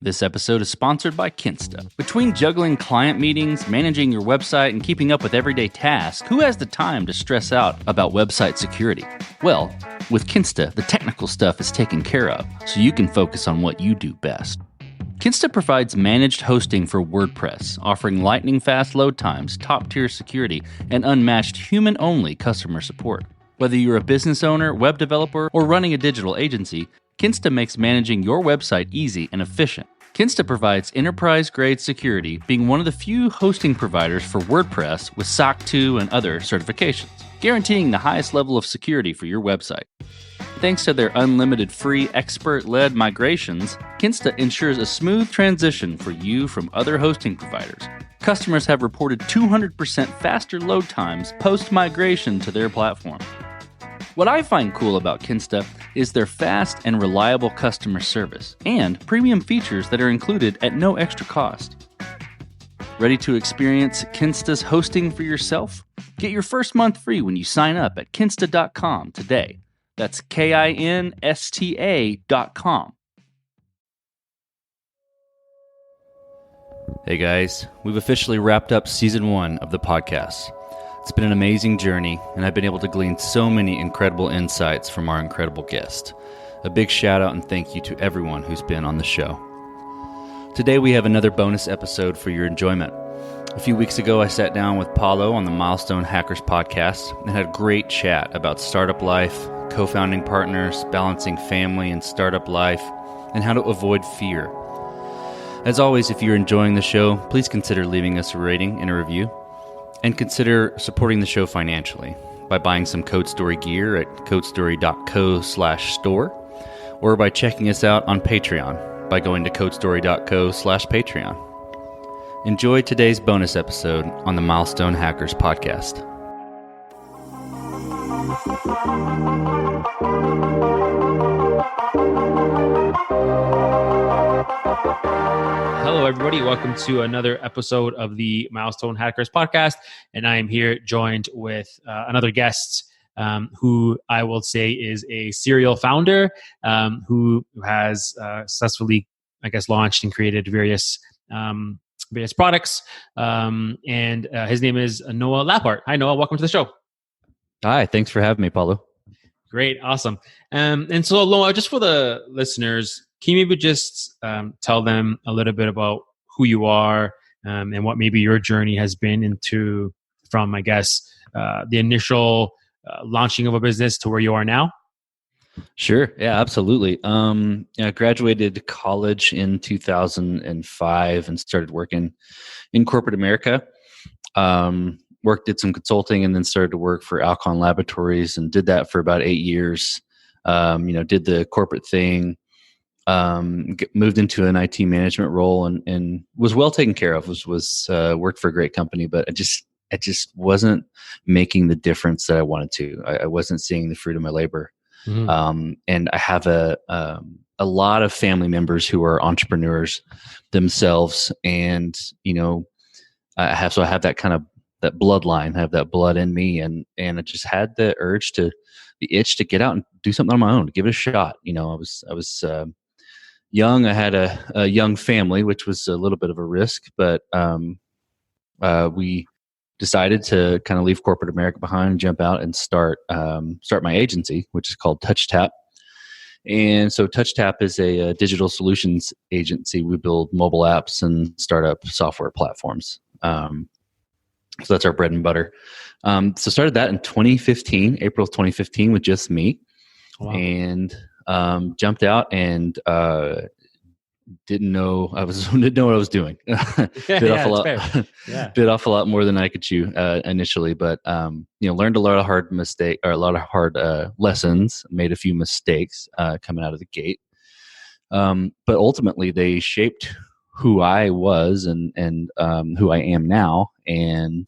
This episode is sponsored by Kinsta. Between juggling client meetings, managing your website, and keeping up with everyday tasks, who has the time to stress out about website security? Well, with Kinsta, the technical stuff is taken care of, so you can focus on what you do best. Kinsta provides managed hosting for WordPress, offering lightning-fast load times, top-tier security, and unmatched human-only customer support. Whether you're a business owner, web developer, or running a digital agency, Kinsta makes managing your website easy and efficient. Kinsta provides enterprise-grade security, being one of the few hosting providers for WordPress with SOC 2 and other certifications, guaranteeing the highest level of security for your website. Thanks to their unlimited free expert-led migrations, Kinsta ensures a smooth transition for you from other hosting providers. Customers have reported 200% faster load times post-migration to their platform. What I find cool about Kinsta is their fast and reliable customer service and premium features that are included at no extra cost. Ready to experience Kinsta's hosting for yourself? Get your first month free when you sign up at kinsta.com today. That's KINSTA.com. Hey guys, we've officially wrapped up season 1 of the podcast. It's been an amazing journey, and I've been able to glean so many incredible insights from our incredible guests. A big shout out and thank you to everyone who's been on the show. Today we have another bonus episode for your enjoyment. A few weeks ago I sat down with Paolo on the Milestone Hackers podcast and had a great chat about startup life, co-founding partners, balancing family and startup life, and how to avoid fear. As always, if you're enjoying the show, please consider leaving us a rating and a review. And consider supporting the show financially by buying some Code Story gear at codestory.co/store or by checking us out on Patreon by going to codestory.co/Patreon. Enjoy today's bonus episode on the Milestone Hackers podcast. Hello, everybody. Welcome to another episode of the Milestone Hackers podcast. And I am here joined with another guest who I will say is a serial founder who has successfully, launched and created various products. And his name is Noah Lappart. Hi, Noah. Welcome to the show. Hi. Thanks for having me, Paolo. Great. Awesome. And so, Noah, just for the listeners, can you maybe just tell them a little bit about who you are and what maybe your journey has been from the initial launching of a business to where you are now? Sure. Yeah, absolutely. I graduated college in 2005 and started working in corporate America. Did some consulting and then started to work for Alcon Laboratories and did that for about 8 years. Did the corporate thing. Moved into an IT management role and was well taken care of. Worked for a great company, but I just wasn't making the difference that I wanted to. I wasn't seeing the fruit of my labor. Mm-hmm. And I have a lot of family members who are entrepreneurs themselves, and I have that kind of that bloodline. I have that blood in me, and I just had the itch to get out and do something on my own, to give it a shot. I was young. I had a young family, which was a little bit of a risk, but we decided to kind of leave corporate America behind and jump out and start my agency, which is called TouchTap. And so TouchTap is a digital solutions agency. We build mobile apps and startup software platforms. So that's our bread and butter. So started that in 2015, April 2015, with just me. Wow. And jumped out and didn't know what I was doing. Bit off a lot more than I could chew initially, but learned a lot of hard lessons. Made a few mistakes coming out of the gate, but ultimately they shaped who I was and who I am now, and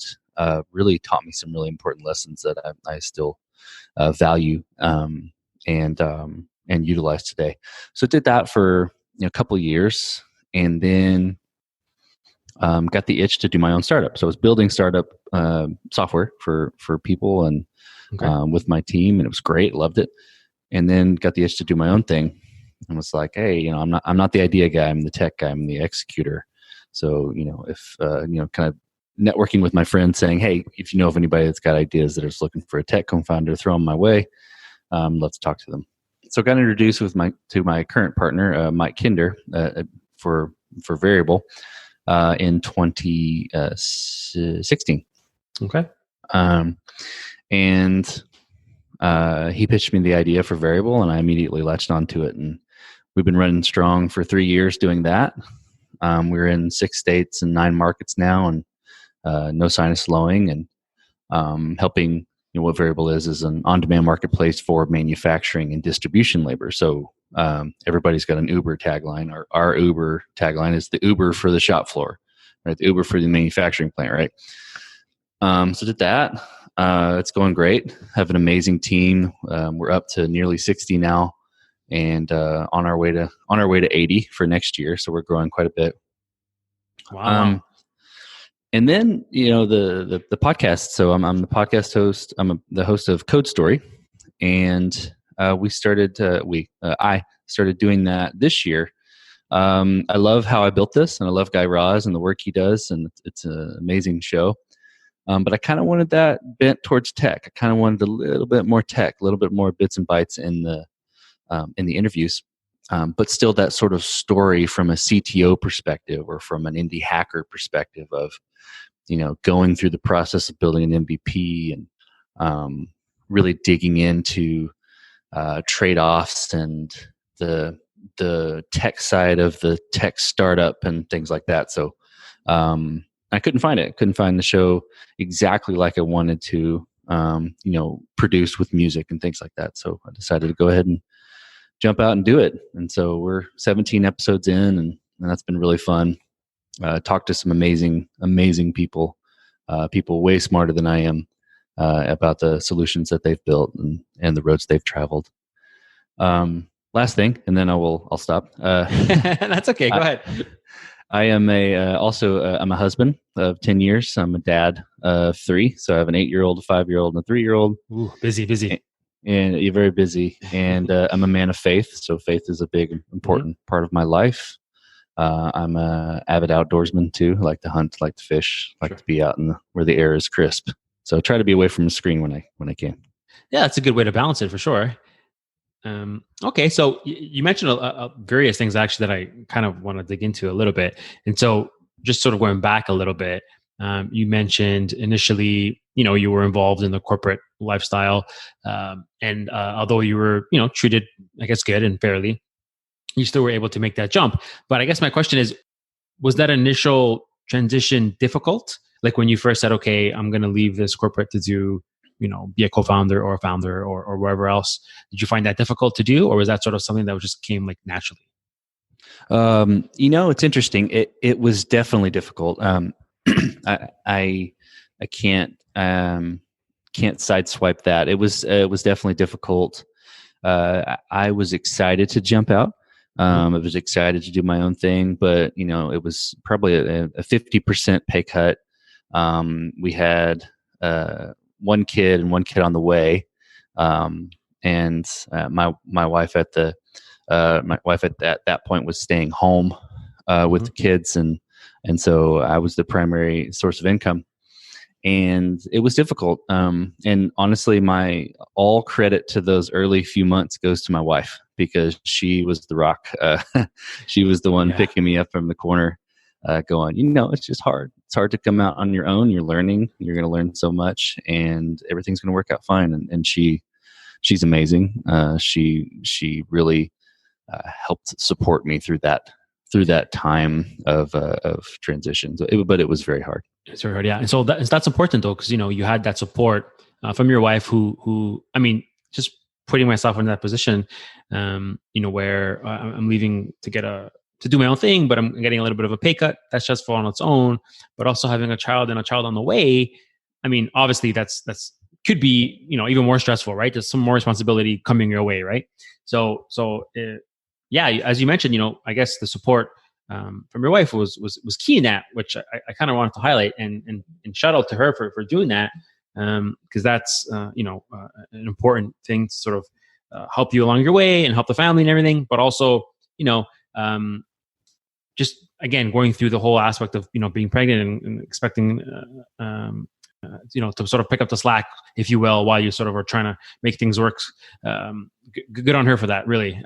really taught me some really important lessons that I still value and utilize today. So did that for a couple of years, and then got the itch to do my own startup. So I was building startup software for people and with my team, and it was great. Loved it. And then got the itch to do my own thing. and was like, hey, I'm not the idea guy. I'm the tech guy. I'm the executor. So, if, kind of networking with my friends saying, hey, if you know of anybody that's got ideas that is looking for a tech co-founder, throw them my way. Let's talk to them. So I got introduced to my current partner, Mike Kinder, for Variable in 2016. Okay. And he pitched me the idea for Variable, and I immediately latched onto it. And we've been running strong for 3 years doing that. We're in 6 states and 9 markets now, and no sign of slowing. And helping, what Variable is an on-demand marketplace for manufacturing and distribution labor. So everybody's got an Uber tagline. Our Uber tagline is the Uber for the shop floor, right? The Uber for the manufacturing plant, right? So did that. It's going great. Have an amazing team. We're up to nearly 60 now, and on our way to 80 for next year. So we're growing quite a bit. Wow. And then, the podcast. So I'm the podcast host. the host of Code Story, and I started doing that this year. I love how I built this, and I love Guy Raz and the work he does, and it's an amazing show. But I kind of wanted that bent towards tech. I kind of wanted a little bit more tech, a little bit more bits and bytes in the interviews, but still that sort of story from a CTO perspective or from an indie hacker perspective of, going through the process of building an MVP and really digging into trade-offs and the tech side of the tech startup and things like that. So I couldn't find it. Couldn't find the show exactly like I wanted to, produced with music and things like that. So I decided to go ahead and jump out and do it. And so we're 17 episodes in, and that's been really fun. Talked to some amazing people, people way smarter than I am, about the solutions that they've built and the roads they've traveled. Last thing, and then I'll stop. That's okay. Go ahead. I am I'm a husband of 10 years. I'm a dad of 3. So I have an 8-year-old, a 5-year-old, and a 3-year-old. Ooh, busy. And you're very busy. And I'm a man of faith. So faith is a big, important part of my life. I'm a avid outdoorsman too. I like to hunt, like to fish, like to be out where the air is crisp. So I try to be away from the screen when I can. Yeah, that's a good way to balance it for sure. Okay, so you mentioned various things actually that I kind of want to dig into a little bit. And so just sort of going back a little bit, you mentioned initially, you were involved in the corporate lifestyle. And although you were, treated, I guess, good and fairly, you still were able to make that jump. But I guess my question is, was that initial transition difficult? Like when you first said, okay, I'm going to leave this corporate to do, be a co-founder or a founder or wherever else. Did you find that difficult to do, or was that sort of something that just came like naturally? It's interesting. It was definitely difficult. I can't sideswipe that. It was definitely difficult. I was excited to jump out. I was excited to do my own thing, but it was probably a 50% pay cut. We had one kid on the way, and my wife at that point was staying home with the kids, and so I was the primary source of income, and it was difficult. And honestly, my all credit to those early few months goes to my wife, because she was the rock. She was the one picking me up from the corner, going, it's just hard. It's hard to come out on your own. You're learning. You're going to learn so much, and everything's going to work out fine. And she's amazing. She really helped support me through that time of transition. But it was very hard. It's very hard, yeah. And so that's important though, because you had that support from your wife, who I mean, just putting myself in that position, where I'm leaving to do my own thing, but I'm getting a little bit of a pay cut. That's just on its own. But also having a child on the way. I mean, obviously that's could be even more stressful, right? There's some more responsibility coming your way, right? So as you mentioned, I guess the support from your wife was key in that, which I kind of wanted to highlight and shout out to her for doing that, because that's an important thing to sort of help you along your way and help the family and everything, but also, you know, just again going through the whole aspect of, you know, being pregnant and expecting you know, to sort of pick up the slack, if you will, while you sort of are trying to make things work. Good on her for that, really.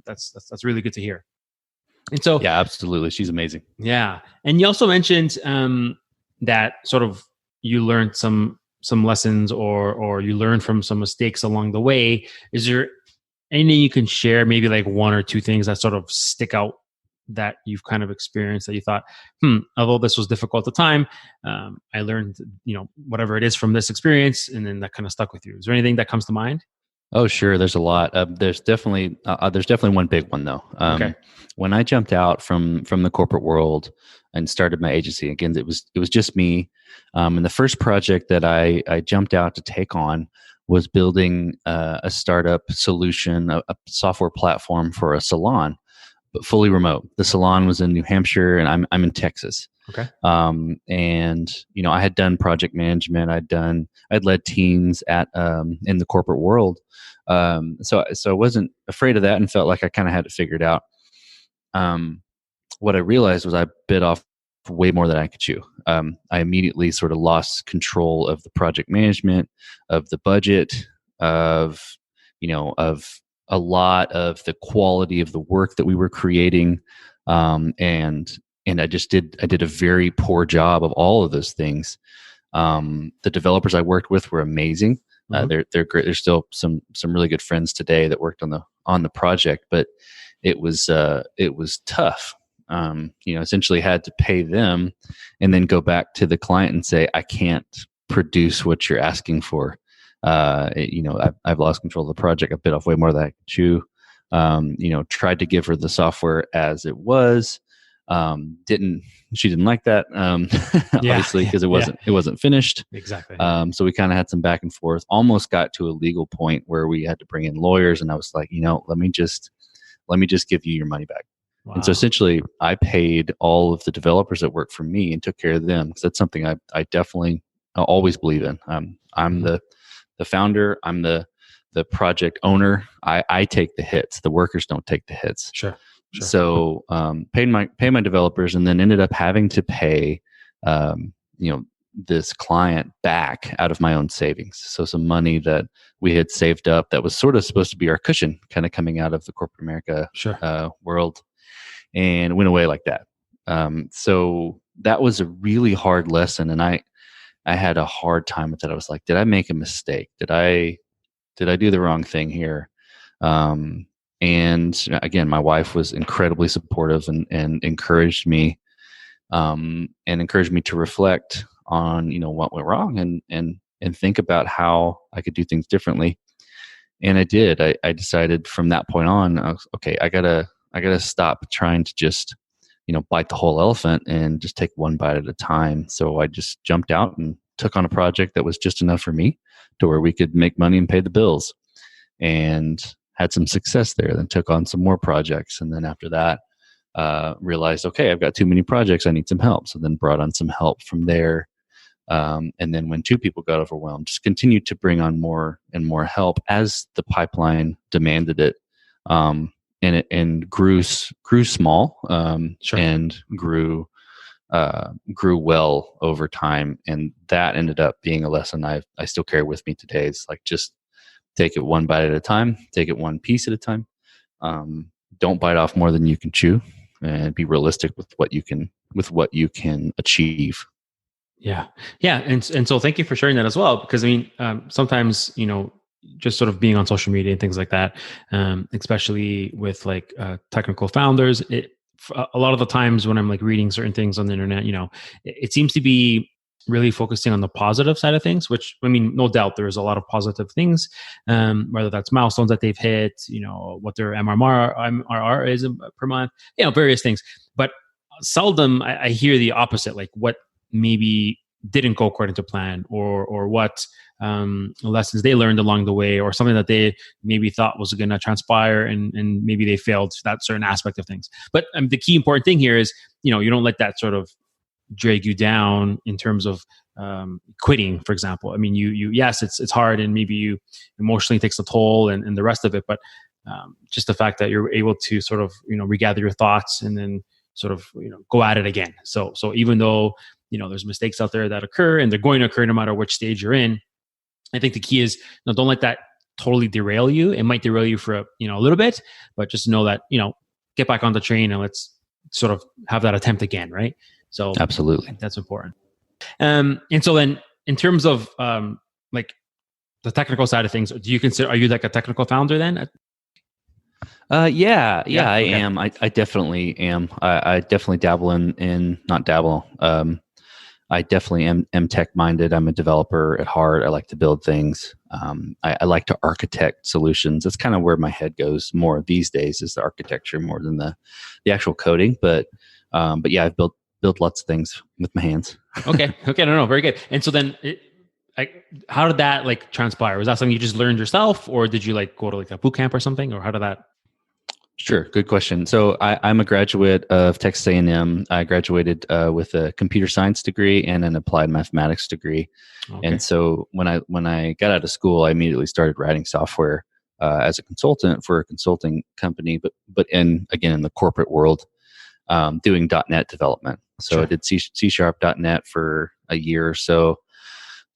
That's really good to hear. And so, yeah, absolutely, she's amazing. Yeah, and you also mentioned that sort of you learned some lessons, or you learned from some mistakes along the way. Is there anything you can share, maybe like one or two things that sort of stick out that you've kind of experienced that you thought, although this was difficult at the time, I learned, you know, whatever it is from this experience, and then that kind of stuck with you. Is there anything that comes to mind? Oh, sure. There's a lot. There's definitely one big one though. Okay. When I jumped out from the corporate world and started my agency again, it was just me. And the first project that I jumped out to take on was building a startup solution, a software platform for a salon, but fully remote. The salon was in New Hampshire, and I'm in Texas. Okay. And you know, I had done project management. I'd led teams at in the corporate world. So I wasn't afraid of that, and felt like I kind of had it figured out. What I realized was I bit off way more than I could chew. I immediately sort of lost control of the project management, of the budget, of a lot of the quality of the work that we were creating, and I did a very poor job of all of those things. The developers I worked with were amazing. They're great. There's still some really good friends today that worked on the project, but it was tough. Essentially had to pay them and then go back to the client and say, I can't produce what you're asking for. I've lost control of the project. I bit off way more than I could chew. Tried to give her the software as it was. She didn't like that, obviously, because it wasn't finished. Exactly. So we kind of had some back and forth, almost got to a legal point where we had to bring in lawyers, and I was like, let me just give you your money back. Wow. And so essentially I paid all of the developers that worked for me and took care of them, because that's something I definitely always believe in. I'm the founder. I'm the project owner. I take the hits. The workers don't take the hits. Sure. So paid my developers, and then ended up having to pay this client back out of my own savings. So some money that we had saved up that was sort of supposed to be our cushion, kind of coming out of the corporate America world, and went away like that. So that was a really hard lesson, and I had a hard time with it. I was like, did I make a mistake? Did I do the wrong thing here? And again, my wife was incredibly supportive and encouraged me, to reflect on, what went wrong and think about how I could do things differently. And I did. I decided from that point on, okay, I gotta stop trying to just, bite the whole elephant and just take one bite at a time. So I just jumped out and took on a project that was just enough for me to where we could make money and pay the bills, and had some success there. Then took on some more projects. And then after that, realized, okay, I've got too many projects. I need some help. So then brought on some help from there. And then when two people got overwhelmed, just continued to bring on more and more help as the pipeline demanded it. And grew small, and grew well over time. And that ended up being a lesson I still carry with me today. It's like, just take it one bite at a time, take it one piece at a time. Don't bite off more than you can chew, and be realistic with what you can achieve. Yeah. And so thank you for sharing that as well, because I mean, sometimes, just sort of being on social media and things like that, especially with like technical founders, a lot of the times when I'm like reading certain things on the internet, it seems to be really focusing on the positive side of things, which, I mean, no doubt there's a lot of positive things, whether that's milestones that they've hit, what their MRR is per month, various things. But seldom I hear the opposite, like what maybe didn't go according to plan, or what lessons they learned along the way, or something that they maybe thought was going to transpire, and maybe they failed that certain aspect of things. But the key important thing here is, you don't let that sort of drag you down in terms of quitting, for example. I mean, you yes, it's hard, and maybe you emotionally takes a toll and the rest of it, but just the fact that you're able to sort of regather your thoughts and then sort of go at it again. So even though there's mistakes out there that occur, and they're going to occur no matter which stage you're in, I think the key is don't let that totally derail you. It might derail you for a little bit, but just know that get back on the train and let's sort of have that attempt again, right? So absolutely, I think that's important. And so then, in terms of like the technical side of things, are you like a technical founder then? Yeah, okay. I am. I definitely am. I definitely dabble in not dabble. I definitely am tech minded. I'm a developer at heart. I like to build things. I like to architect solutions. That's kind of where my head goes more these days, is the architecture more than the actual coding. But yeah, I've built lots of things with my hands. Okay. No, very good. And so then, how did that like transpire? Was that something you just learned yourself, or did you like go to like a boot camp or something, or how did that? Sure. Good question. So I'm a graduate of Texas A&M. I graduated with a computer science degree and an applied mathematics degree. Okay. And so when I got out of school, I immediately started writing software as a consultant for a consulting company, but in the corporate world, doing .NET development. So sure. I did C#.NET for a year or so,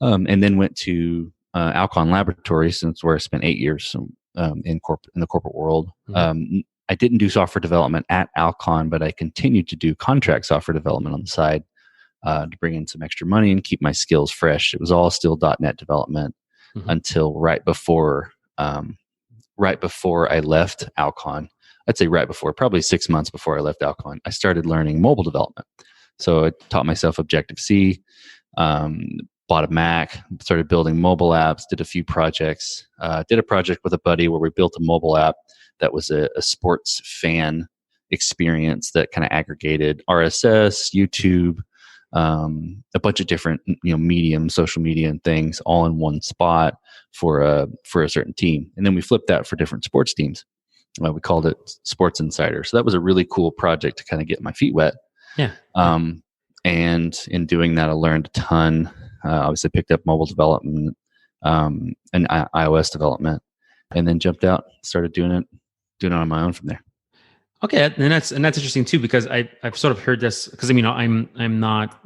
and then went to Alcon Laboratories, and it's where I spent 8 years in the corporate world. Mm-hmm. I didn't do software development at Alcon, but I continued to do contract software development on the side to bring in some extra money and keep my skills fresh. It was all still .NET development until right before I left Alcon. I'd say right before, probably 6 months before I left Alcon, I started learning mobile development. So I taught myself Objective-C, bought a Mac, started building mobile apps, did a few projects, did a project with a buddy where we built a mobile app that was a sports fan experience that kind of aggregated RSS, YouTube, a bunch of different medium, social media and things all in one spot for a certain team. And then we flipped that for different sports teams. We called it Sports Insider. So that was a really cool project to kind of get my feet wet. Yeah. And in doing that, I learned a ton. Obviously picked up mobile development and iOS development, and then jumped out, started doing it on my own from there. Okay, and that's interesting too, because I've sort of heard this, because I'm not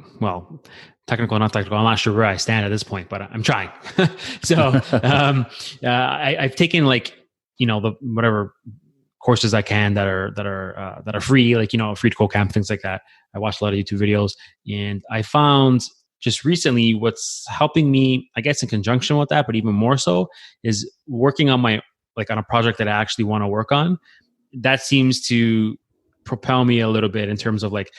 technical, not technical. I'm not sure where I stand at this point, but I'm trying. So I've taken like the whatever courses I can that are free, like free to code camp, things like that. I watched a lot of YouTube videos, and I found just recently what's helping me, I guess in conjunction with that, but even more so, is working on on a project that I actually want to work on. That seems to propel me a little bit in terms of like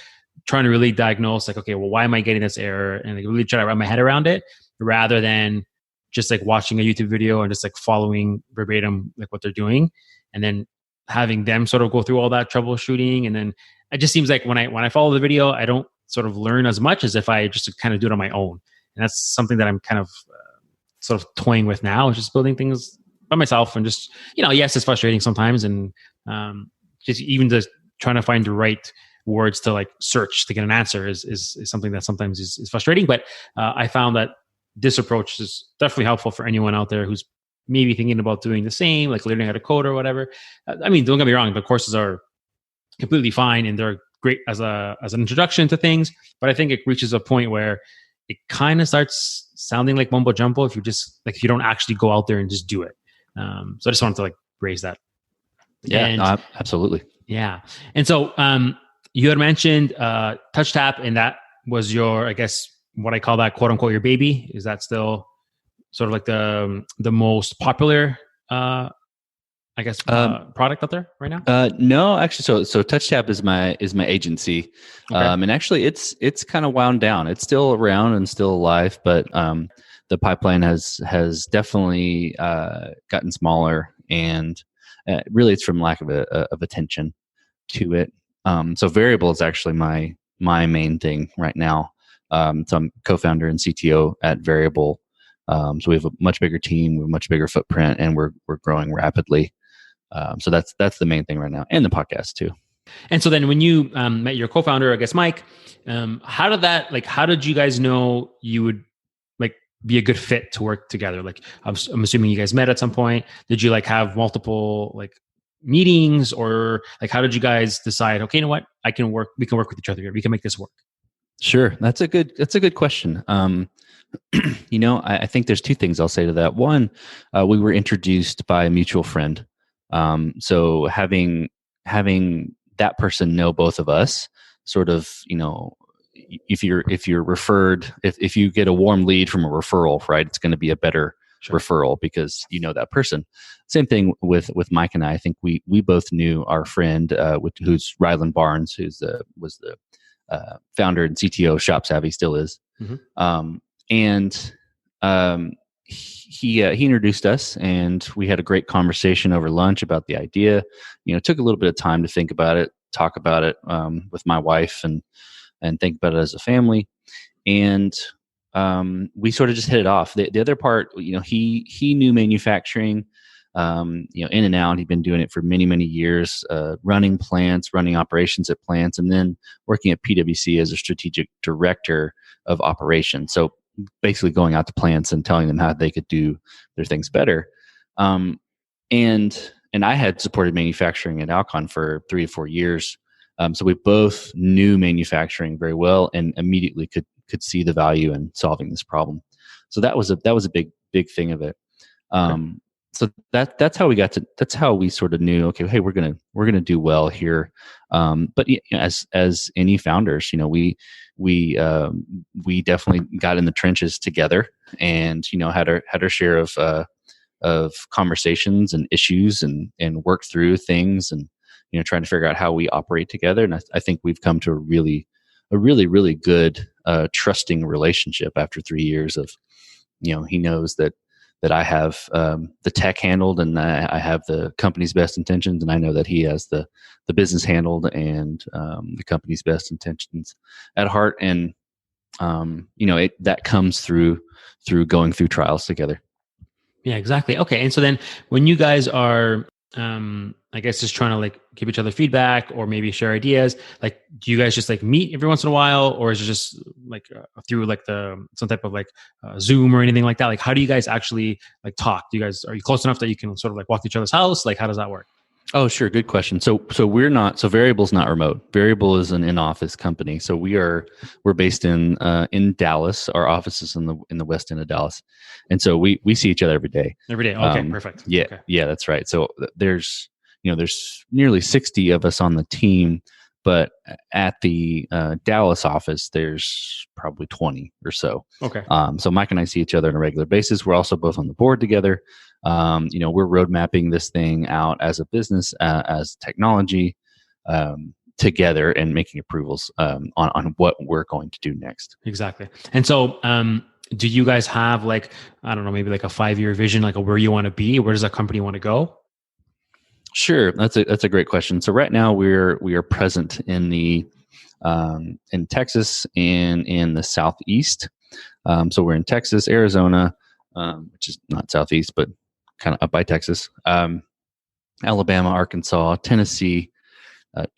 trying to really diagnose like, okay, well, why am I getting this error? And like really try to wrap my head around it, rather than just like watching a YouTube video and just like following verbatim like what they're doing, and then having them sort of go through all that troubleshooting. And then it just seems like when I follow the video, I don't sort of learn as much as if I just kind of do it on my own. And that's something that I'm kind of sort of toying with now, is just building things by myself. And just, yes, it's frustrating sometimes. And just even just trying to find the right words to like search to get an answer is something that sometimes is frustrating. But I found that this approach is definitely helpful for anyone out there who's maybe thinking about doing the same, like learning how to code or whatever. I mean, don't get me wrong, the courses are completely fine and they're great as an introduction to things, but I think it reaches a point where it kind of starts sounding like mumbo jumbo if you don't actually go out there and just do it. So I just wanted to like raise that. Yeah, absolutely. Yeah. And so you had mentioned TouchTap, and that was your, I guess, what I call that, quote unquote, your baby. Is that still sort of like the most popular product out there right now? No, actually, so TouchTap is my agency, okay. And actually, it's kind of wound down. It's still around and still alive, but the pipeline has definitely gotten smaller, and really, it's from lack of attention to it. So Variable is actually my main thing right now. So I'm co-founder and CTO at Variable. So we have a much bigger team, we have a much bigger footprint, and we're growing rapidly. So that's the main thing right now, and the podcast too. And so then when you met your co-founder, I guess Mike, how did that how did you guys know you would like be a good fit to work together? Like I'm assuming you guys met at some point. Did you like have multiple like meetings, or like how did you guys decide, okay, you know what, we can work with each other here. We can make this work. Sure, that's a good question. I think there's two things I'll say to that. One, we were introduced by a mutual friend. So having that person know both of us, sort of, if you're referred, if you get a warm lead from a referral, right, it's going to be a better Sure. referral because you know that person. Same thing with Mike and I think we both knew our friend, who's Ryland Barnes, was the founder and CTO of Shop Savvy, still is. Mm-hmm. And he introduced us, and we had a great conversation over lunch about the idea. Took a little bit of time to think about it, talk about it with my wife, and think about it as a family. And we sort of just hit it off. The other part, he knew manufacturing, in and out. He'd been doing it for many, many years, running plants, running operations at plants, and then working at PwC as a strategic director of operations. So basically going out to plants and telling them how they could do their things better. And I had supported manufacturing at Alcon for 3 to 4 years. So we both knew manufacturing very well and immediately could see the value in solving this problem. So that was a big thing of it. So that's how we sort of knew, okay, hey, we're gonna do well here. But as any founders, we definitely got in the trenches together, and had our share of conversations and issues, and worked through things, and trying to figure out how we operate together. And I think we've come to a really good trusting relationship after 3 years of, he knows that I have the tech handled, and I have the company's best intentions, and I know that he has the business handled, and the company's best intentions at heart. And that comes through going through trials together. Yeah, exactly. Okay. And so then when you guys are I guess just trying to like give each other feedback or maybe share ideas, like do you guys just like meet every once in a while, or is it just like through like some type of like Zoom or anything like that? Like how do you guys actually like talk? Are you close enough that you can sort of like walk to each other's house? Like how does that work? Oh, sure. Good question. So Variable's not remote. Variable is an in-office company. So we're based in Dallas. Our office is in the west end of Dallas. And so we see each other every day. Every day. Okay, perfect. Yeah. Okay. Yeah, that's right. So there's nearly 60 of us on the team, but at the Dallas office, there's probably 20 or so. Okay. So Mike and I see each other on a regular basis. We're also both on the board together. We're road mapping this thing out as a business, as technology, together, and making approvals on what we're going to do next. Exactly. And so, do you guys have like, I don't know, maybe like a 5-year vision, like where you want to be? Where does that company want to go? Sure, that's a great question. So right now we are present in in Texas and in the Southeast. So we're in Texas, Arizona, which is not Southeast, but kind of up by Texas, Alabama, Arkansas, Tennessee,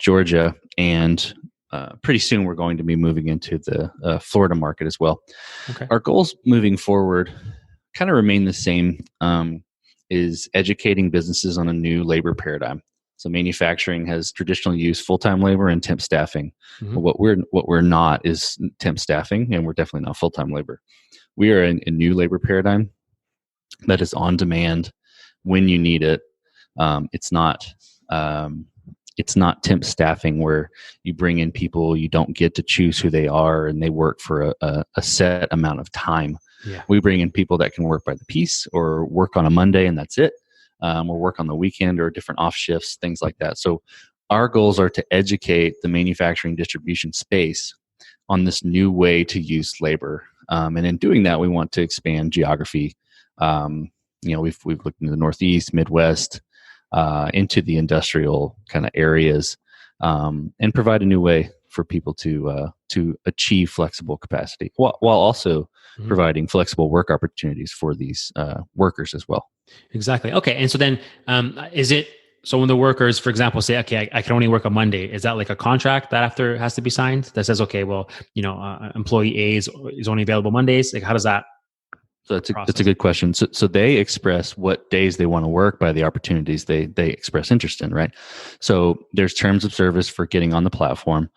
Georgia, and pretty soon we're going to be moving into the Florida market as well. Okay. Our goals moving forward kind of remain the same, is educating businesses on a new labor paradigm. So manufacturing has traditionally used full-time labor and temp staffing. Mm-hmm. What we're not is temp staffing, and we're definitely not full-time labor. We are in a new labor paradigm that is on demand when you need it. It's not temp staffing where you bring in people, you don't get to choose who they are, and they work for a set amount of time. Yeah. We bring in people that can work by the piece, or work on a Monday and that's it, or work on the weekend, or different off shifts, things like that. So our goals are to educate the manufacturing distribution space on this new way to use labor. And in doing that, we want to expand geography. We've looked into the Northeast, Midwest, into the industrial kind of areas, and provide a new way for people to achieve flexible capacity, while also providing flexible work opportunities for these workers as well. Exactly. Okay. And so then, is it so when the workers, for example, say, okay, I can only work on Monday, is that like a contract that after has to be signed that says, okay, well, employee A is only available Mondays? Like, how does that So that's a process? good question. So they express what days they want to work by the opportunities they express interest in, right? So there's terms of service for getting on the platform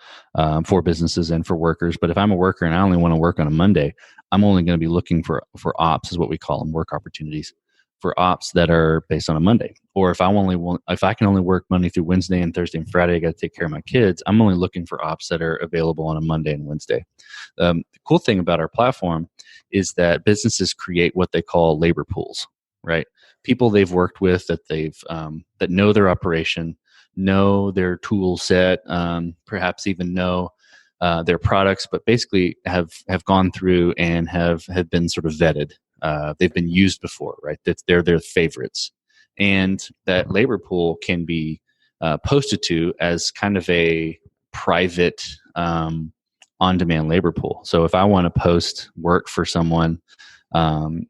for businesses and for workers. But if I'm a worker and I only want to work on a Monday, I'm only going to be looking for ops, is what we call them, work opportunities for ops that are based on a Monday. Or if I can only work Monday through Wednesday and Thursday and Friday, I got to take care of my kids. I'm only looking for ops that are available on a Monday and Wednesday. The cool thing about our platform is that businesses create what they call labor pools, right? People they've worked with that know their operation, know their tool set, perhaps even know their products, but basically have gone through and have been sort of vetted. They've been used before, right? They're their favorites, and that labor pool can be posted to as kind of a private on-demand labor pool. So if I want to post work for someone and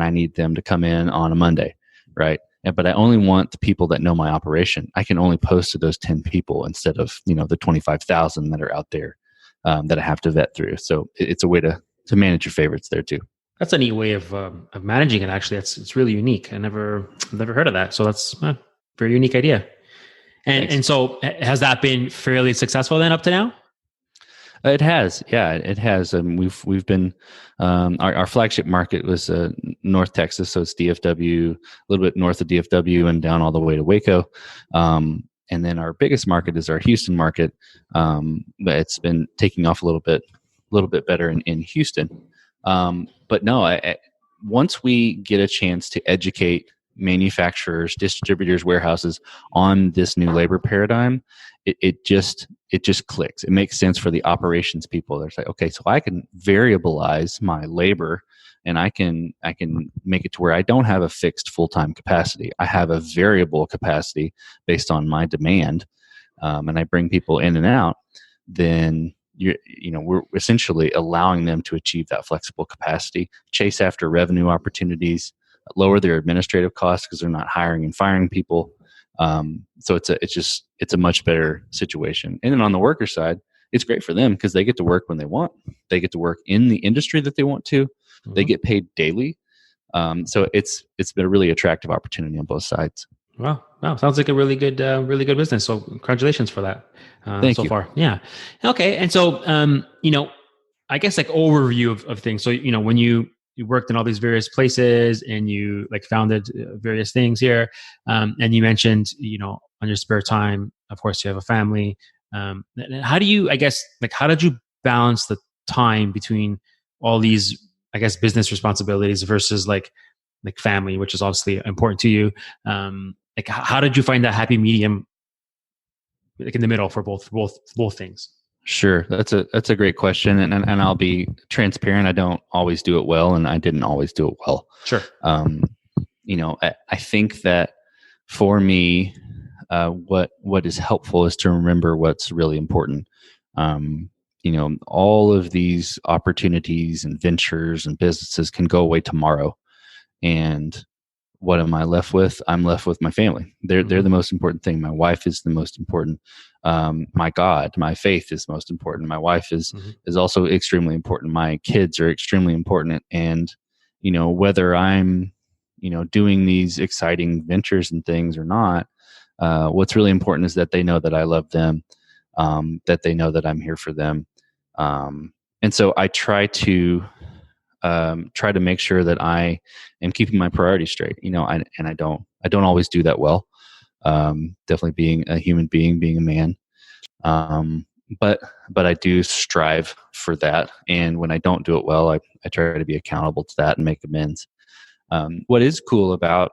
I need them to come in on a Monday, right? But I only want the people that know my operation. I can only post to those 10 people instead of the 25,000 that are out there that I have to vet through. So it's a way to manage your favorites there too. That's a neat way of managing it. Actually, it's really unique. I've never heard of that. So that's a very unique idea. And so has that been fairly successful then up to now? It has, yeah, it has. We've been our flagship market was North Texas, so it's DFW, a little bit north of DFW, and down all the way to Waco. And then our biggest market is our Houston market, but it's been taking off a little bit better in Houston. But no, once we get a chance to educate manufacturers, distributors, warehouses on this new labor paradigm, it just clicks. It makes sense for the operations people. They're like, okay, so I can variabilize my labor, and I can make it to where I don't have a fixed full-time capacity. I have a variable capacity based on my demand, and I bring people in and out. Then we're essentially allowing them to achieve that flexible capacity, chase after revenue opportunities, lower their administrative costs because they're not hiring and firing people. So it's a much better situation. And then on the worker side, it's great for them because they get to work when they want. They get to work in the industry that they want to. Mm-hmm. They get paid daily. So it's been a really attractive opportunity on both sides. Wow. Sounds like a really good business. So congratulations for that. Thank you. Far. Yeah. Okay. And so, I guess like overview of things. So, when you worked in all these various places and you like founded various things here. And you mentioned, on your spare time, of course you have a family. How do you, I guess, like, how did you balance the time between all these, I guess, business responsibilities versus like family, which is obviously important to you? Like, how did you find that happy medium, like in the middle for both things? Sure, that's a great question, and I'll be transparent. I don't always do it well, and I didn't always do it well. Sure. I think that for me, what is helpful is to remember what's really important. All of these opportunities and ventures and businesses can go away tomorrow, and what am I left with? I'm left with my family. They're the most important thing. My wife is the most important. My God, my faith is most important. My wife is also extremely important. My kids are extremely important. And whether I'm doing these exciting ventures and things or not, what's really important is that they know that I love them, that they know that I'm here for them, and so I try to make sure that I am keeping my priorities straight. I don't always do that well. Definitely being a human being, being a man. But I do strive for that. And when I don't do it well, I try to be accountable to that and make amends. What is cool about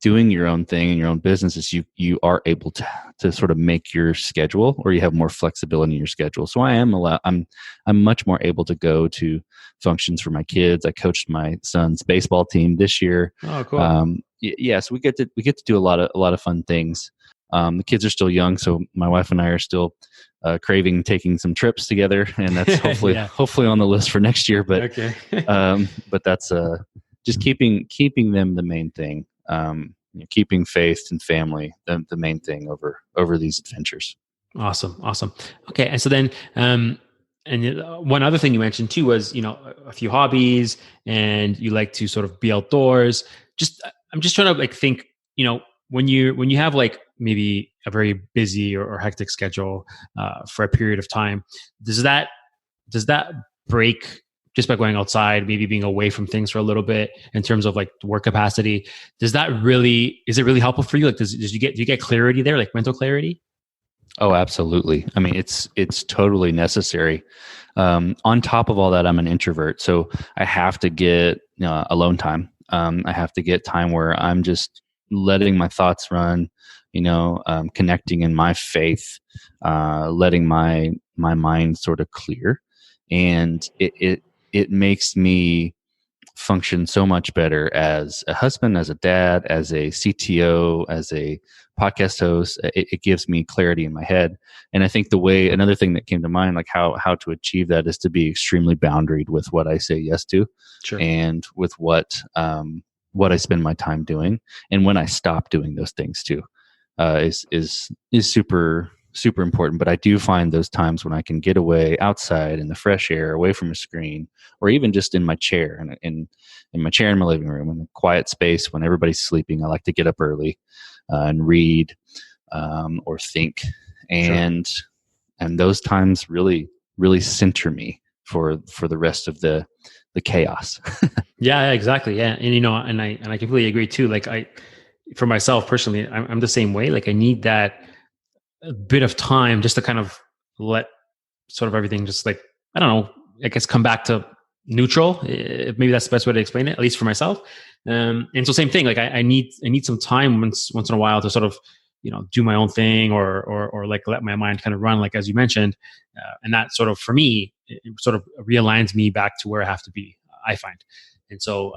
doing your own thing in your own business is you are able to sort of make your schedule, or you have more flexibility in your schedule. So I'm much more able to go to functions for my kids. I coached my son's baseball team this year. Oh, cool. So we get to do a lot of fun things. The kids are still young, so my wife and I are still craving taking some trips together, and that's hopefully on the list for next year. But okay. But that's just keeping them the main thing. keeping faith and family the main thing over these adventures. Awesome. Okay, and so then, one other thing you mentioned too was a few hobbies, and you like to sort of be outdoors. I'm just trying to like think, when you have like maybe a very busy or hectic schedule for a period of time, does that break just by going outside, maybe being away from things for a little bit in terms of like work capacity? Is it really helpful for you? Like, do you get clarity there, like mental clarity? Oh, absolutely. I mean, it's totally necessary. On top of all that, I'm an introvert, so I have to get alone time. I have to get time where I'm just letting my thoughts run, connecting in my faith, letting my mind sort of clear, and it makes me function so much better as a husband, as a dad, as a CTO, as a podcast host. It gives me clarity in my head. And I think another thing that came to mind, like how to achieve that, is to be extremely boundaried with what I say yes to, Sure. and with what I spend my time doing, and when I stop doing those things too, is super important. But I do find those times when I can get away outside in the fresh air, away from a screen, or even just in my chair, and in my chair in my living room, in a quiet space when everybody's sleeping. I like to get up early and read or think, and Sure. and those times really center me for the rest of the chaos. Yeah, exactly. Yeah, and I completely agree too. Like for myself personally, I'm the same way. Like I need that bit of time just to kind of let sort of everything just like, I don't know, I guess come back to neutral. Maybe that's the best way to explain it, at least for myself. And so same thing, like I need some time once in a while to sort of, do my own thing, or like let my mind kind of run, like as you mentioned. And that sort of, for me, it sort of realigns me back to where I have to be, I find. And so,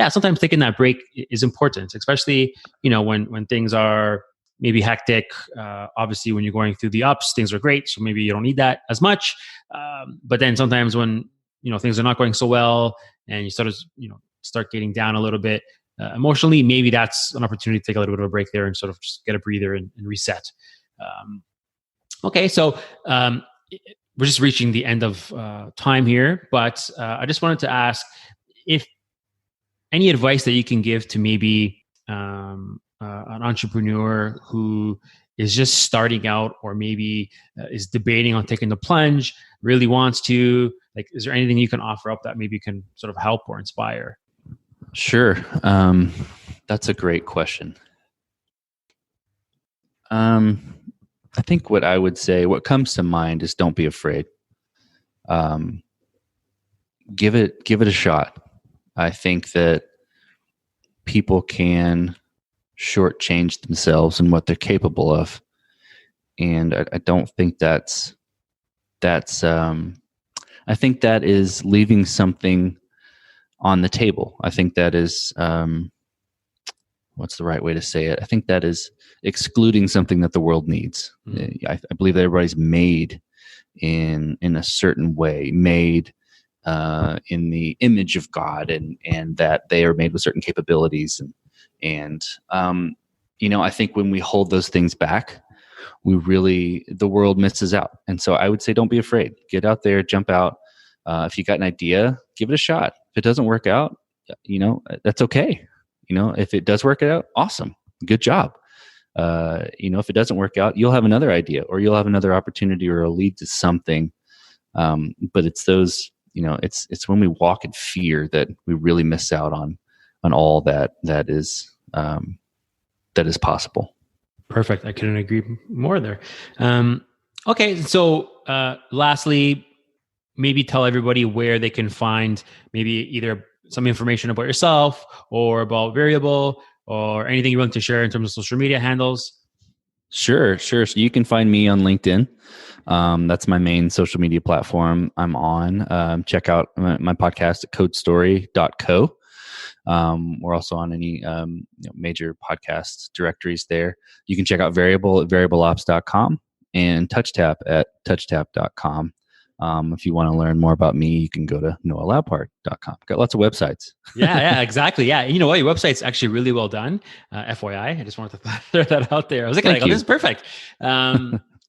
sometimes taking that break is important, especially, when things are maybe hectic. Obviously, when you're going through the ups, things are great, so maybe you don't need that as much. But then sometimes when things are not going so well, and you sort of start getting down a little bit emotionally, maybe that's an opportunity to take a little bit of a break there and sort of just get a breather and reset. Okay, so we're just reaching the end of time here, but I just wanted to ask if any advice that you can give to maybe an entrepreneur who is just starting out, or maybe is debating on taking the plunge, really wants to, like, is there anything you can offer up that maybe can sort of help or inspire? Sure. That's a great question. I think what I would say, what comes to mind, is don't be afraid. Give it a shot. I think that people can shortchange themselves and what they're capable of, and I don't think that's. I think that is leaving something on the table. I think that is, what's the right way to say it? I think that is excluding something that the world needs. Mm-hmm. I believe that everybody's made in a certain way, made in the image of God, and that they are made with certain capabilities. And I think when we hold those things back, the world misses out. And so I would say, don't be afraid. Get out there, jump out. If you got an idea, give it a shot. If it doesn't work out, that's okay. If it does work out, awesome. Good job. If it doesn't work out, you'll have another idea, or you'll have another opportunity, or it'll lead to something. But it's those, it's when we walk in fear that we really miss out on all that is possible. Perfect. I couldn't agree more there. Okay. So lastly, maybe tell everybody where they can find maybe either some information about yourself or about Variable, or anything you're willing to share in terms of social media handles. Sure. So you can find me on LinkedIn. That's my main social media platform I'm on. Check out my podcast at codestory.co. We're also on any major podcast directories there. You can check out Variable at variableops.com, and TouchTap at touchtap.com. If you want to learn more about me, you can go to noahlapart.com. Got lots of websites. Yeah, exactly. Yeah. You know what? Your website's actually really well done. FYI, I just wanted to throw that out there. I was looking like, oh, this is perfect.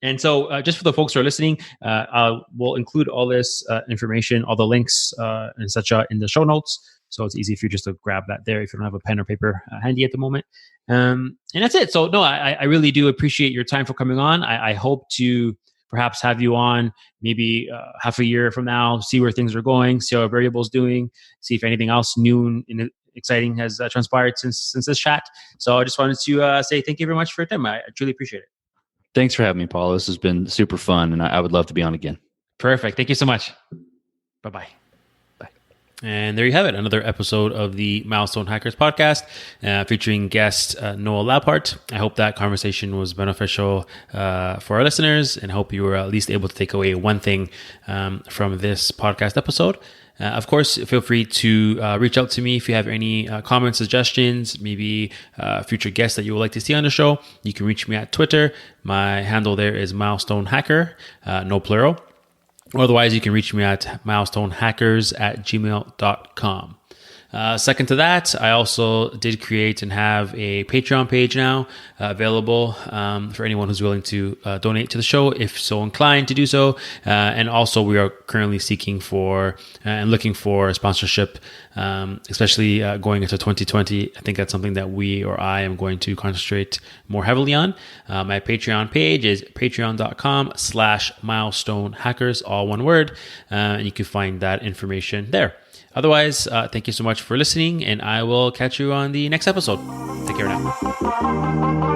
And so just for the folks who are listening, we'll include all this information, all the links and such in the show notes. So it's easy for you just to grab that there if you don't have a pen or paper handy at the moment. And that's it. So no, I really do appreciate your time for coming on. I hope to perhaps have you on maybe half a year from now, see where things are going, see how Variable's doing, see if anything else new and exciting has transpired since this chat. So I just wanted to say thank you very much for your time. I truly appreciate it. Thanks for having me, Paolo. This has been super fun, and I would love to be on again. Perfect. Thank you so much. Bye-bye. Bye. And there you have it, another episode of the Milestone Hackers podcast featuring guest Noah Lapart. I hope that conversation was beneficial for our listeners, and hope you were at least able to take away one thing from this podcast episode. Of course, feel free to reach out to me if you have any comments, suggestions, maybe future guests that you would like to see on the show. You can reach me at Twitter. My handle there is Milestone Hacker, no plural. Otherwise, you can reach me at milestonehackers@gmail.com. Second to that, I also did create and have a Patreon page now available for anyone who's willing to donate to the show, if so inclined to do so. And also, we are currently seeking for and looking for sponsorship, especially going into 2020. I think that's something that I am going to concentrate more heavily on. My Patreon page is patreon.com/milestonehackers, all one word. And you can find that information there. Otherwise, thank you so much for listening, and I will catch you on the next episode. Take care now.